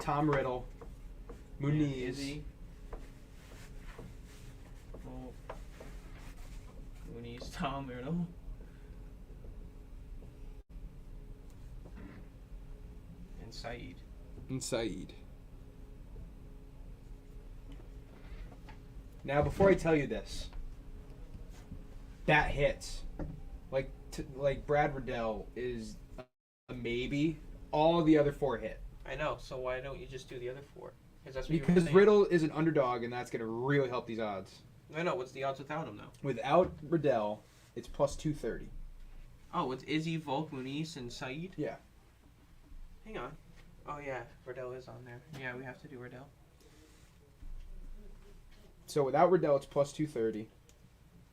Tom Riddle, Muniz. Izzy. Muniz, Tom Riddle. And Saeed. And Saeed. Now, before I tell you this, that hits. Like Brad Riddell is a maybe. All the other 4 hit. I know, so why don't you just do the other 4? That's what you were Because saying. Riddle is an underdog, and that's going to really help these odds. I know, what's the odds without him, though? Without Riddell, it's plus 230. Oh, it's Izzy, Volk, Muniz, and Saeed? Yeah. Hang on. Oh, yeah, Riddell is on there. Yeah, we have to do Riddell. So without Riddell, it's plus 230.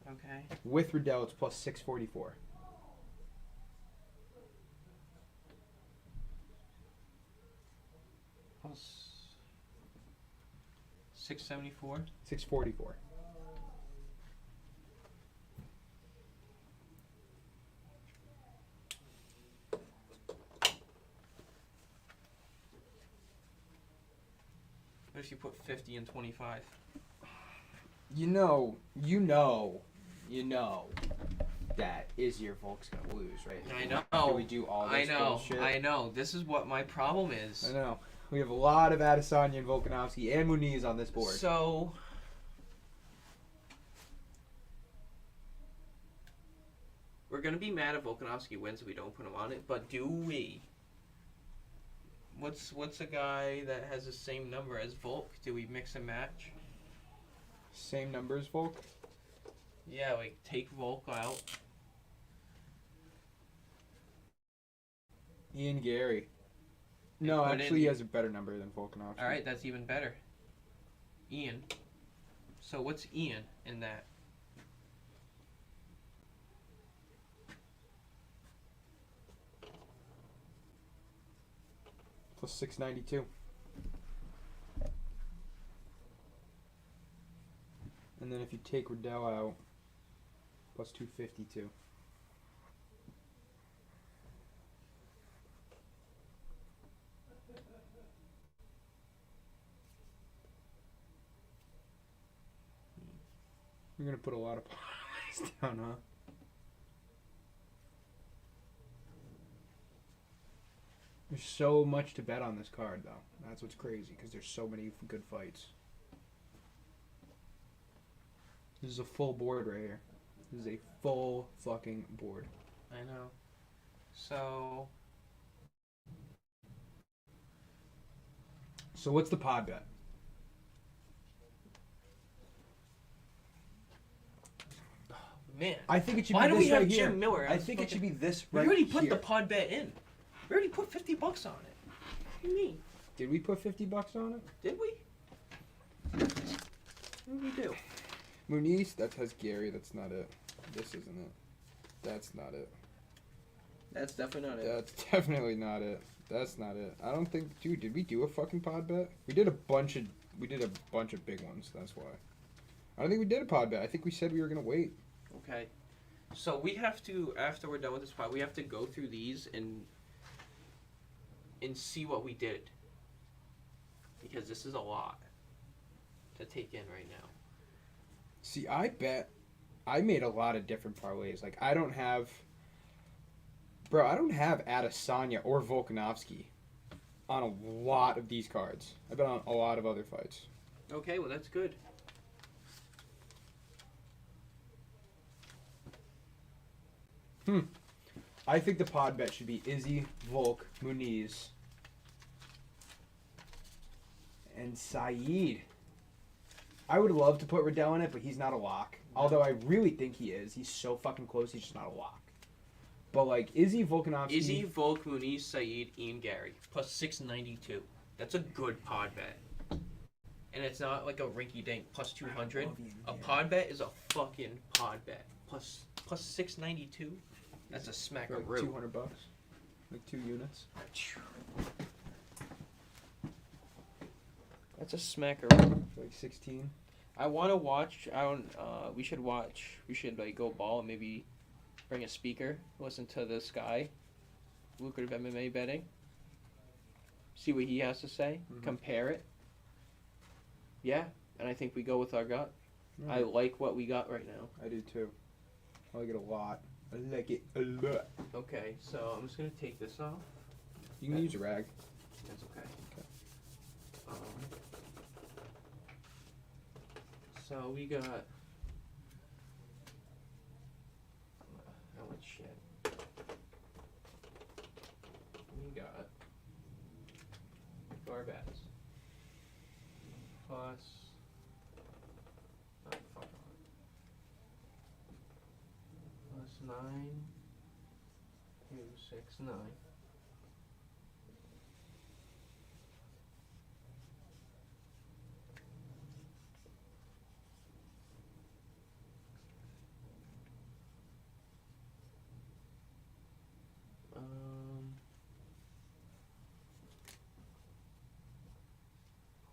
Okay. With Riddell, it's plus 644. Plus 674. 644. What if you put 50 and 25? You know that Izzy or Volk's gonna lose, right? I know. Can we do all this bullshit? I know. This is what my problem is. I know. We have a lot of Adesanya and Volkanovski and Muniz on this board. So, we're gonna be mad if Volkanovski wins if we don't put him on it. But do we? What's a guy that has the same number as Volk? Do we mix and match? Same numbers, Volk? Yeah, like take Volk out. Ian Gary. And No, put actually, he in- has a better number than Volkanovski. All right, that's even better. Ian. So what's Ian in that? Plus 692. And then if you take Riddell out, plus 252. You're going to put a lot of points down, huh? There's so much to bet on this card, though. That's what's crazy, because there's so many good fights. This is a full board right here. This is a full fucking board. I know. So what's the pod bet? man, I think it should why be do this we have right here. Jim Miller? I think it should be this We right already put here. the pod bet in. We already put $50 on it. What do you mean? Did we put $50 on it? Did we? What did we do? Muniz, that has Gary. That's not it. This isn't it. That's not it. That's definitely not it. That's definitely not it. That's not it. I don't think, dude. Did we do a fucking pod bet? We did a bunch of big ones. That's why. I don't think we did a pod bet. I think we said we were gonna wait. Okay. So we have to, after we're done with this pod, we have to go through these and see what we did. Because this is a lot to take in right now. See, I bet I made a lot of different parlays. Like, I don't have Adesanya or Volkanovski on a lot of these cards. I bet on a lot of other fights. Okay, well that's good. I think the pod bet should be Izzy, Volk, Muniz, and Saeed. I would love to put Riddell in it, but he's not a lock. Although I really think he is. He's so fucking close, he's just not a lock. But like Izzy, Volkanovski... Izzy, Volk, Muniz, Saeed, Ian, Gary. Plus 692. That's a good pod bet. And it's not like a rinky-dink plus 200. A pod bet is a fucking pod bet. Plus 692? That's a for like smackaroo. $200. Like 2 units. That's a smackaroo. For like 16. I want to watch. We should watch. We should like go ball and maybe bring a speaker. Listen to this guy. Lucrative MMA betting. See what he has to say. Mhm. Compare it. Yeah, and I think we go with our gut. I like what we got right now. I do too. I like it a lot. I like it a lot. Okay, so I'm just gonna take this off. You can use a rag. That's okay. Okay. So we got. How much shit? We got Garbats plus. Oh, fuck on. Plus 9, 2, 6, 9.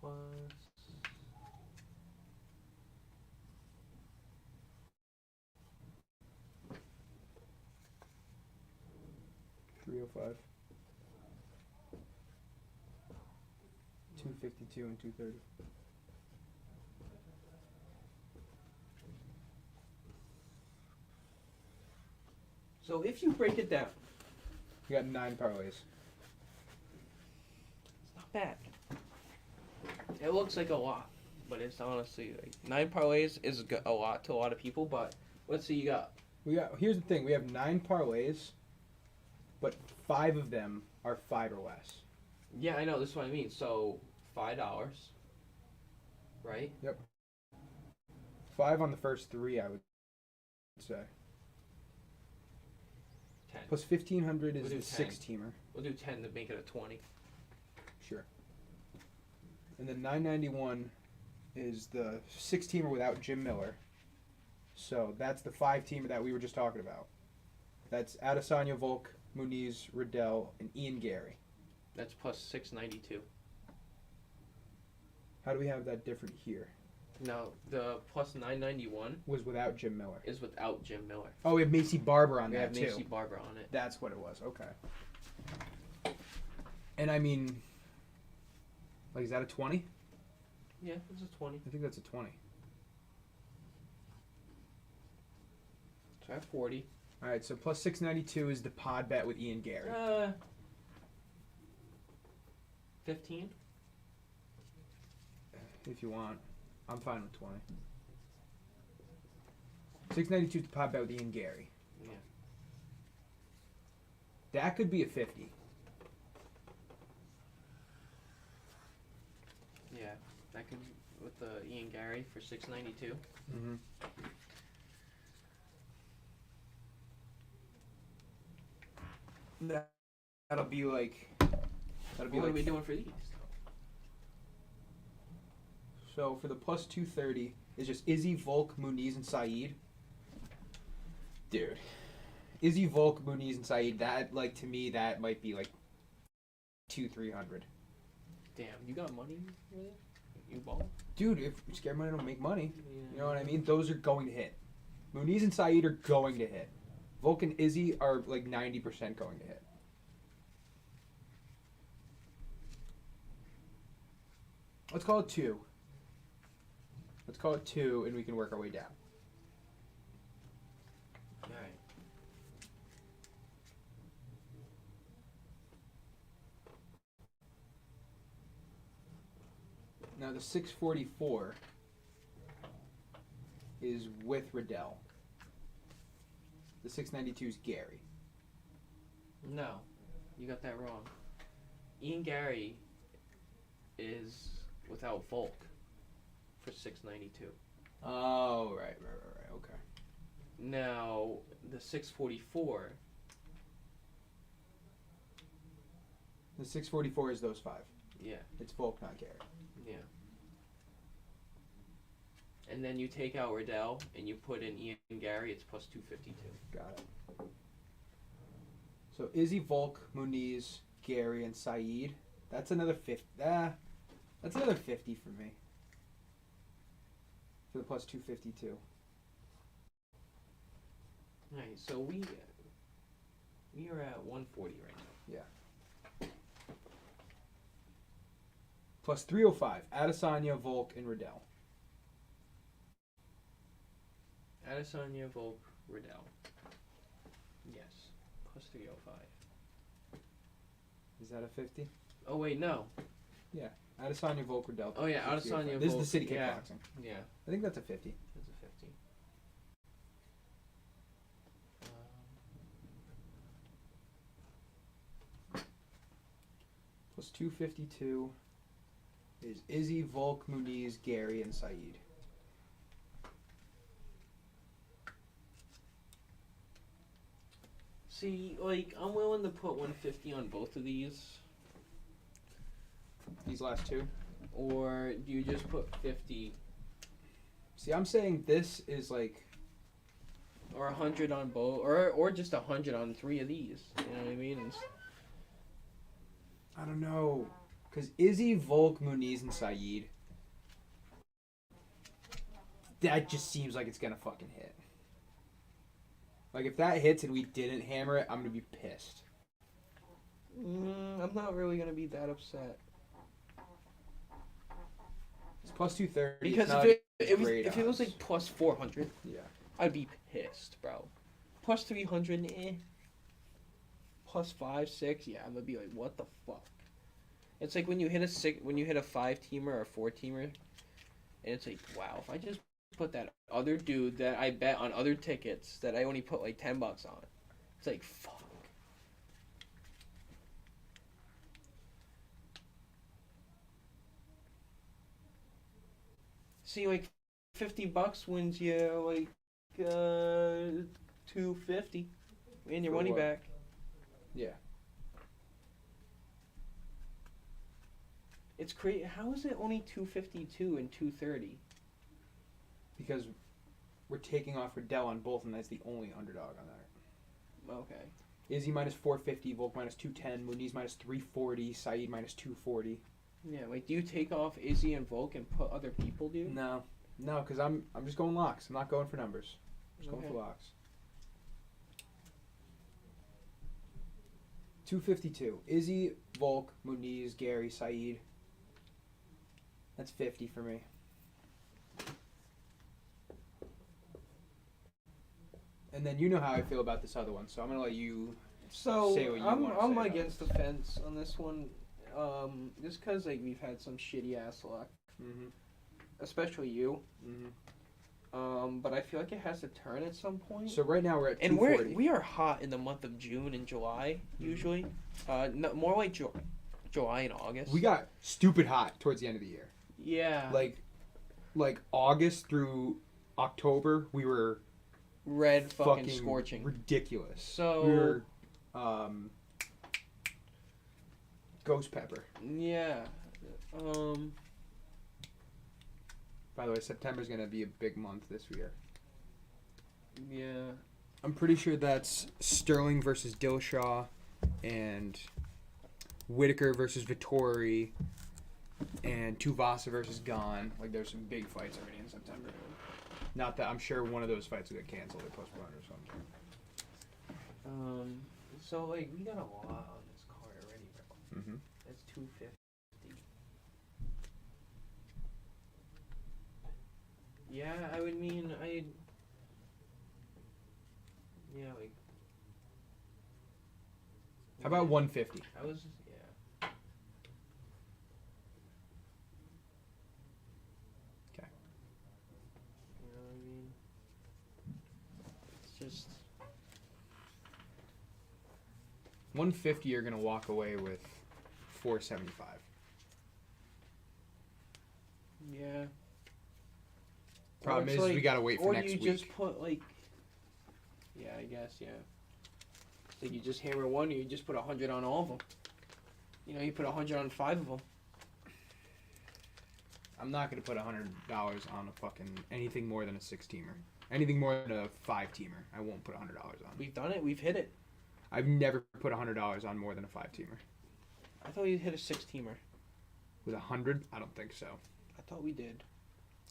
Plus 305. 252 and 230. So if you break it down, We got 9 parlays. it's not bad. It looks like a lot, but it's honestly like 9 parlays is a lot to a lot of people. But let's see, you got Here's the thing. We have 9 parlays, but 5 of them are 5 or less. yeah, I know this is what I mean. So $5, right? 5 on the first 3, I would say. 10. Plus 1500 is We'll do the 10. 6-teamer. We'll do 10 to make it a 20. Sure. And then 991 is the 6-teamer without Jim Miller. So that's the 5-teamer that we were just talking about. That's Adesanya, Volk, Muniz, Riddell, and Ian Gary. That's plus 692. How do we have that different here? No, the plus 991 Was without Jim Miller. is without Jim Miller. Oh, we have Macy Barber on We that have too. Macy Barber on it. That's what it was. Okay. And I mean, like, is that a 20? Yeah, it's a 20. I think that's a 20. So I have 40. All right, so plus 692 is the pod bet with Ian Gary. 15? If you want. I'm fine with 20. 692 is the pod bet with Ian Gary. Yeah. That could be a 50. Yeah, that could with the Ian Gary for 692. Mm-hmm. That'll be like. That'll be What like. are we doing for these? So for the plus 230 is just Izzy, Volk, Muniz, and Saeed. Dude, Izzy, Volk, Muniz, and Saeed. That, like, to me, that might be like 200-300. Damn, you got money really? You ball? Dude, if scared money don't make money, Yeah. you know what I mean? Those are going to hit. Muniz and Saeed are going to hit. Volk and Izzy are like 90% going to hit. Let's call it 2. Let's call it 2, and we can work our way down. Alright. Now the 644 is with Riddell. The 692 is Gary. No, you got that wrong. Ian Gary is without Volk for 692. Oh, right, okay. Now, the 644, The 644 is those 5. yeah, It's Volk, not Gary. yeah. And then you take out Riddell and you put in Ian Gary, it's plus 252. Got it. So Izzy, Volk, Muniz, Gary, and Saeed. That's another 50. That's another 50 for me. For the plus 252. Alright, so we are at 140 right now. Plus 305. Adesanya, Volk, and Riddell. Adesanya, Volk, Riddell. Yes, plus 305. Is that a 50? Oh wait, no. Adesanya, Volk, Riddell. Oh yeah, plus 305. Adesanya, This Volk. is the city yeah. kickboxing. Yeah, I think that's a 50. that's a 50. Plus 252 is Izzy, Volk, Muniz, Gary, and Saeed. See, like, I'm willing to put 150 on both of these. These last two. Or do you just put 50 See, I'm saying this is like. or 100 on both, or just 100 on 3 of these? You know what I mean? I don't know. Because Izzy, Volk, Muniz, and Saeed. That just seems like it's going to fucking hit. Like, if that hits and we didn't hammer it, I'm going to be pissed. I'm not really gonna be that upset It's plus 230. because if it was like plus 400, Yeah. I'd be pissed, bro. Plus 300, Plus 5, 6, yeah, I'm gonna be like, what the fuck? It's like when you hit a 5-teamer or a 4-teamer, and it's like, wow, if I just put that other dude that I bet on other tickets that I only put like $10 on, it's like, fuck. See, like, $50 wins you like $250 and your For money what? back. Yeah. It's crazy. How is it only 252 and 230? Because we're taking off Riddell on both, and that's the only underdog on that. Okay. Izzy minus 450, Volk minus 210, Muniz minus 340, Saeed minus 240. Yeah, like, do you take off Izzy and Volk and put other people, dude? No, because I'm just going locks. I'm not going for numbers. I'm just going Okay. for locks. 252. Izzy, Volk, Muniz, Gary, Saeed. That's 50 for me. And then you know how I feel about this other one, so I'm gonna let you. So Say what you I'm wanna say about against the this. fence on this one, just because like we've had some shitty ass luck, especially you. But I feel like it has to turn at some point. So right now we're at And 240. we are hot in the month of June and July usually. No, more like July and August. We got stupid hot towards the end of the year. Yeah. Like August through October, we were red fucking scorching. ridiculous. So We were ghost pepper. yeah. By the way, September's gonna be a big month this year. Yeah. I'm pretty sure that's Sterling versus Dillashaw and Whitaker versus Vittori and Tuivasa versus Gane. Like, there's some big fights already in September. Not that I'm sure one of those fights will get canceled or postponed or something. So like we got a lot on this card already, bro. Mm-hmm. That's 250. Yeah, I would mean yeah, like How about 150? I was yeah. Okay. You know what I mean? It's just 150, you're gonna walk away with 475. yeah. Problem Or it's is, like- we gotta wait for or next you week. just put like yeah, I guess yeah. So you just hammer one, or you just put 100 on all of them. You know, you put 100 on 5 of them. I'm not gonna put $100 on a fucking anything more than a 6-teamer. Anything more than a 5-teamer, I won't put $100 on. We've done it. We've hit it. I've never put $100 on more than a 5-teamer. I thought we hit a 6-teamer. With 100, I don't think so. I thought we did.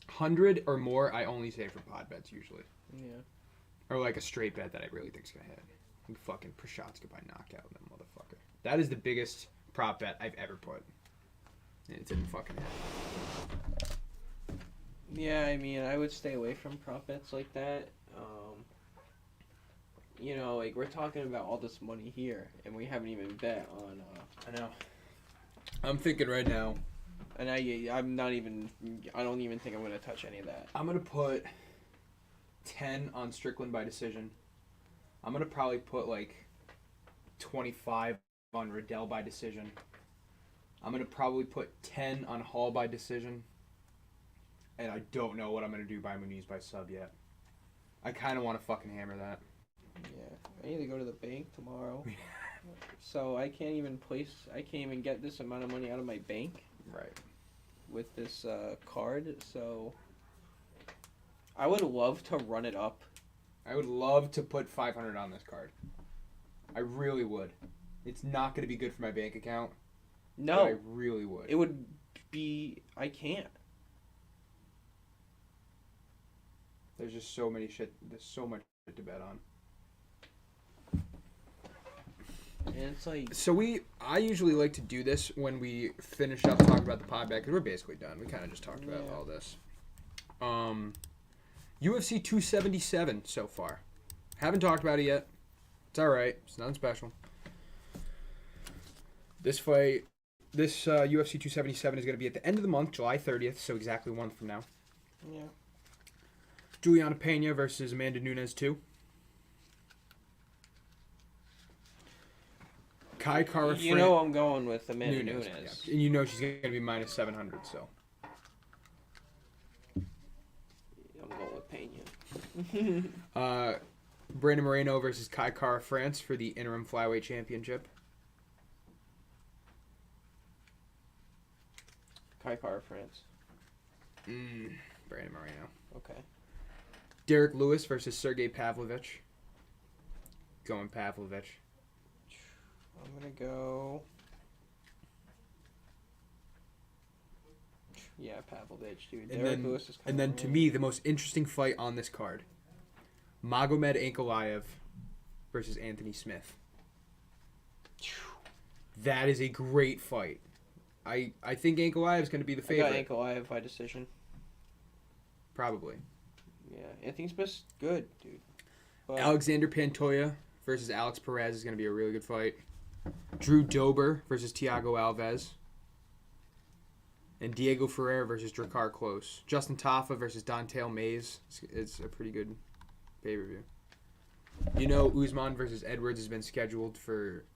100 or more, I only say for pod bets usually, Yeah. or like a straight bet that I really think's gonna hit. Like fucking Proshotska by knockout, that motherfucker. That is the biggest prop bet I've ever put, and it didn't fucking hit. Yeah, I mean, I would stay away from prop bets like that. You know, like we're talking about all this money here, and we haven't even bet on. I know. I'm thinking right now. And I'm not even. I don't even think I'm gonna touch any of that. I'm gonna put 10 on Strickland by decision. I'm gonna probably put like 25 on Riddell by decision. I'm gonna probably put 10 on Hall by decision. And I don't know what I'm gonna do by Muniz by sub yet. I kind of want to fucking hammer that. Yeah, I need to go to the bank tomorrow. So I can't even get this amount of money out of my bank Right. with this card. So I would love to run it up. I would love to put 500 on this card. I really would. It's not going to be good for my bank account. No, But I really would. it would be. I can't. There's just so many shit. There's so much shit to bet on. And it's like, So I usually like to do this when we finish up talking about the pod bet, because we're basically done. We kind of just talked about Yeah. all this. UFC 277 so far. Haven't talked about it yet. It's all right. It's nothing special. This fight, UFC 277 is going to be at the end of the month, July 30th, so exactly 1 month from now. yeah. Juliana Pena versus Amanda Nunes 2. Kai Kara You know I'm going with Amanda Nunes. Yeah. And you know she's going to be minus 700, so. I'm going with Pena. Brandon Moreno versus Kai Kara France for the interim flyweight championship. Kai Kara France. Brandon Moreno. Okay. Derek Lewis versus Sergey Pavlovich. Going Pavlovich. I'm gonna go. Yeah, Pavlovich, dude. Derek Lewis is kind and then to me, the most interesting fight on this card: Magomed Ankalaev versus Anthony Smith. That is a great fight. I think Ankalaev is going to be the favorite. I got Ankalaev by decision. Probably. Yeah, Anthony Smith's good, dude. But Alexander Pantoja versus Alex Perez is going to be a really good fight. Drew Dober versus Thiago Alves. And Diego Ferreira versus Drakkar Klose. Justin Tafa versus Don'Tale Mayes. It's a pretty good pay-per-view. You know Usman versus Edwards has been scheduled for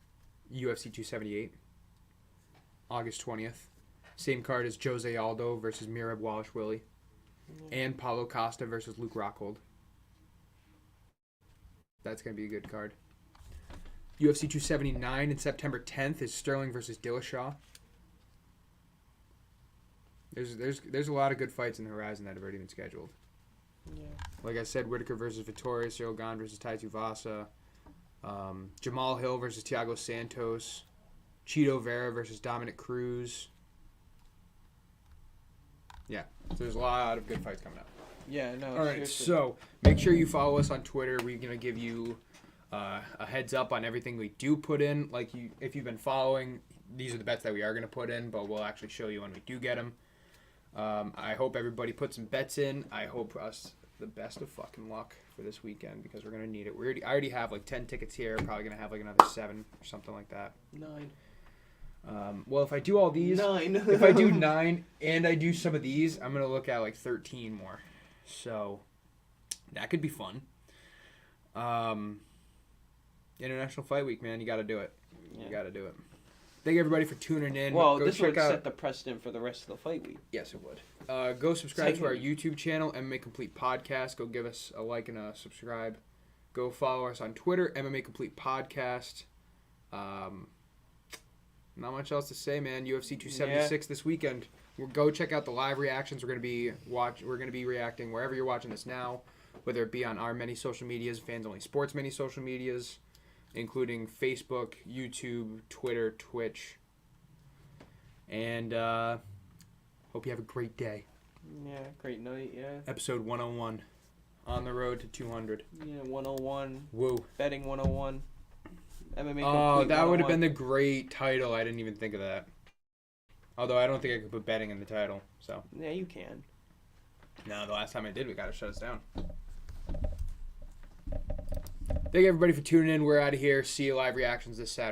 UFC 278. August 20th. Same card as Jose Aldo versus Mirab Wallace-Willie. And Paulo Costa versus Luke Rockhold. That's going to be a good card. UFC 279 in September 10th is Sterling versus Dillashaw. There's a lot of good fights in the horizon that have already been scheduled. Yeah. Like I said, Whitaker versus Vittoria, Cyril Gane versus Tai Tuivasa, Jamal Hill versus Thiago Santos, Cheeto Vera versus Dominic Cruz. Yeah, so there's a lot of good fights coming up. Yeah, no. All right, seriously. so make sure you follow us on Twitter. We're gonna give you a heads up on everything we do put in. Like if you've been following, these are the bets that we are gonna put in, but we'll actually show you when we do get them. I hope everybody put some bets in. I hope us the best of fucking luck for this weekend because we're gonna need it. I already have like 10 tickets here. Probably gonna have like another 7 or something like that. 9. Well, if I do all these, 9. if I do 9 and I do some of these, I'm gonna look at like 13 more. So that could be fun. International Fight Week, man, you got to do it. Yeah. You got to do it. Thank everybody for tuning in. Well, Go this would check out... set the precedent for the rest of the fight week. Yes, it would. Go subscribe to our YouTube channel, MMA Complete Podcast. Go give us a like and a subscribe. Go follow us on Twitter, MMA Complete Podcast. Not much else to say, man. UFC 276 this weekend. Go check out the live reactions. We're gonna be reacting wherever you're watching this now, whether it be on our many social medias, Fans Only Sports many social medias, including Facebook, YouTube, Twitter, Twitch. And hope you have a great day. Yeah, great night, yeah. Episode 101. On the road to 200. Yeah, 101. Woo. Betting 101. MMA Complete Oh, that would have 101. been the great title. I didn't even think of that. Although I don't think I could put betting in the title. So. Yeah, you can. No, the last time I did, we got to shut us down. Thank you, everybody, for tuning in. We're out of here. See you live reactions this Saturday.